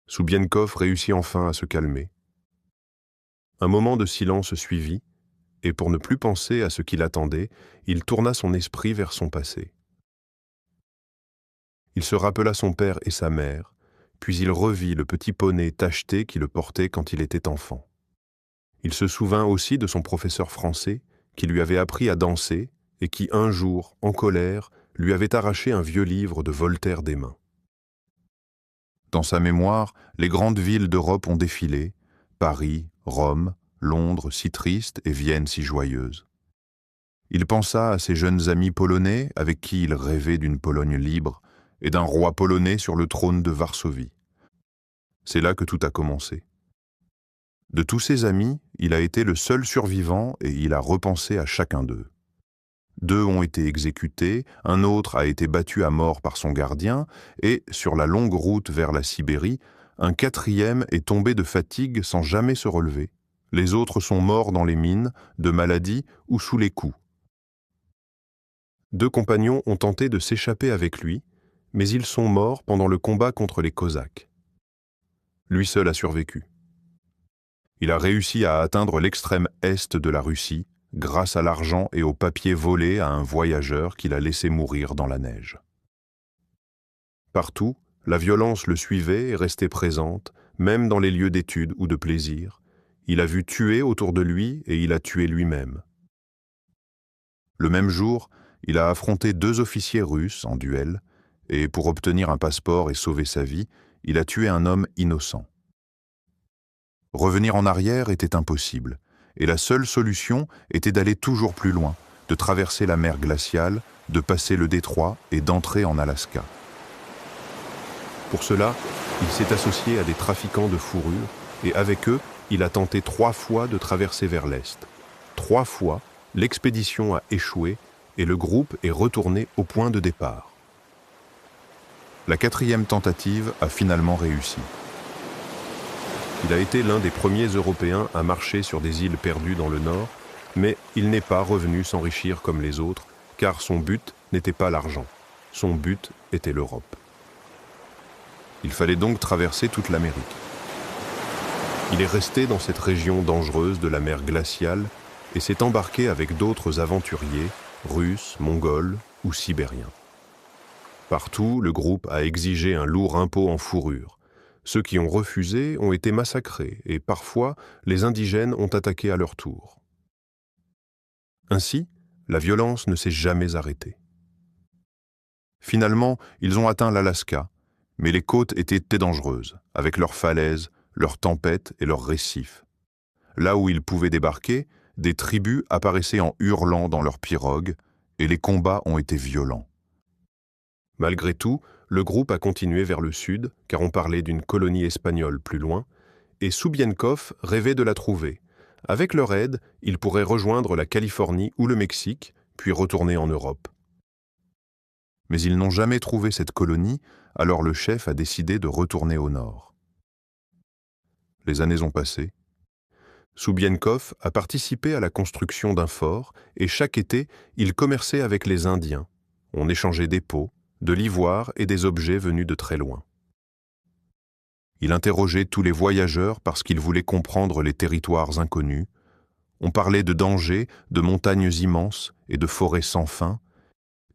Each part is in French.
Soubienkov réussit enfin à se calmer. Un moment de silence suivit, et pour ne plus penser à ce qui l'attendait, il tourna son esprit vers son passé. Il se rappela son père et sa mère, puis il revit le petit poney tacheté qui le portait quand il était enfant. Il se souvint aussi de son professeur français, qui lui avait appris à danser et qui, un jour, en colère, lui avait arraché un vieux livre de Voltaire des mains. Dans sa mémoire, les grandes villes d'Europe ont défilé, Paris, Rome, Londres si tristes et Vienne si joyeuse. Il pensa à ses jeunes amis polonais avec qui il rêvait d'une Pologne libre et d'un roi polonais sur le trône de Varsovie. C'est là que tout a commencé. De tous ses amis, il a été le seul survivant et il a repensé à chacun d'eux. 2 ont été exécutés, un autre a été battu à mort par son gardien, et, sur la longue route vers la Sibérie, un 4e est tombé de fatigue sans jamais se relever. Les autres sont morts dans les mines, de maladie ou sous les coups. 2 compagnons ont tenté de s'échapper avec lui, mais ils sont morts pendant le combat contre les Cosaques. Lui seul a survécu. Il a réussi à atteindre l'extrême est de la Russie, grâce à l'argent et aux papiers volés à un voyageur qu'il a laissé mourir dans la neige. Partout, la violence le suivait et restait présente, même dans les lieux d'études ou de plaisir. Il a vu tuer autour de lui et il a tué lui-même. Le même jour, il a affronté 2 officiers russes en duel, et pour obtenir un passeport et sauver sa vie, il a tué un homme innocent. Revenir en arrière était impossible, et la seule solution était d'aller toujours plus loin, de traverser la mer glaciale, de passer le détroit et d'entrer en Alaska. Pour cela, il s'est associé à des trafiquants de fourrure, et avec eux, il a tenté 3 fois de traverser vers l'Est. 3 fois, l'expédition a échoué et le groupe est retourné au point de départ. La 4e tentative a finalement réussi. Il a été l'un des premiers Européens à marcher sur des îles perdues dans le nord, mais il n'est pas revenu s'enrichir comme les autres, car son but n'était pas l'argent. Son but était l'Europe. Il fallait donc traverser toute l'Amérique. Il est resté dans cette région dangereuse de la mer glaciale et s'est embarqué avec d'autres aventuriers, russes, mongols ou sibériens. Partout, le groupe a exigé un lourd impôt en fourrure. Ceux qui ont refusé ont été massacrés et parfois les indigènes ont attaqué à leur tour. Ainsi, la violence ne s'est jamais arrêtée. Finalement, ils ont atteint l'Alaska, mais les côtes étaient dangereuses, avec leurs falaises, leurs tempêtes et leurs récifs. Là où ils pouvaient débarquer, des tribus apparaissaient en hurlant dans leurs pirogues et les combats ont été violents. Malgré tout, le groupe a continué vers le sud, car on parlait d'une colonie espagnole plus loin, et Soubienkov rêvait de la trouver. Avec leur aide, ils pourraient rejoindre la Californie ou le Mexique, puis retourner en Europe. Mais ils n'ont jamais trouvé cette colonie, alors le chef a décidé de retourner au nord. Les années ont passé. Soubienkov a participé à la construction d'un fort, et chaque été, il commerçait avec les Indiens. On échangeait des peaux, de l'ivoire et des objets venus de très loin. Il interrogeait tous les voyageurs parce qu'il voulait comprendre les territoires inconnus. On parlait de dangers, de montagnes immenses et de forêts sans fin,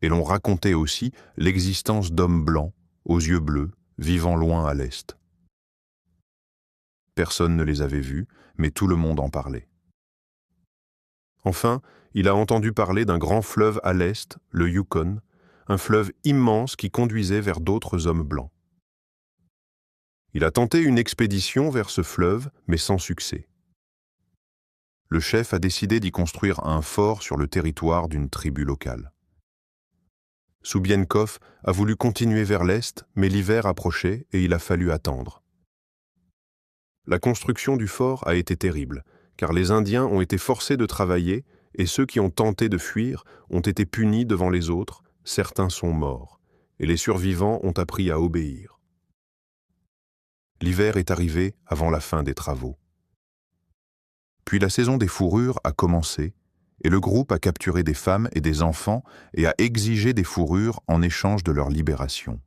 et l'on racontait aussi l'existence d'hommes blancs, aux yeux bleus, vivant loin à l'est. Personne ne les avait vus, mais tout le monde en parlait. Enfin, il a entendu parler d'un grand fleuve à l'est, le Yukon, un fleuve immense qui conduisait vers d'autres hommes blancs. Il a tenté une expédition vers ce fleuve, mais sans succès. Le chef a décidé d'y construire un fort sur le territoire d'une tribu locale. Soubienkov a voulu continuer vers l'est, mais l'hiver approchait et il a fallu attendre. La construction du fort a été terrible, car les Indiens ont été forcés de travailler et ceux qui ont tenté de fuir ont été punis devant les autres. Certains sont morts, et les survivants ont appris à obéir. L'hiver est arrivé avant la fin des travaux. Puis la saison des fourrures a commencé, et le groupe a capturé des femmes et des enfants et a exigé des fourrures en échange de leur libération.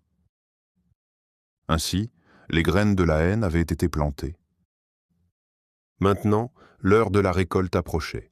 Ainsi, Les graines de la haine avaient été plantées. Maintenant, l'heure de la récolte approchait.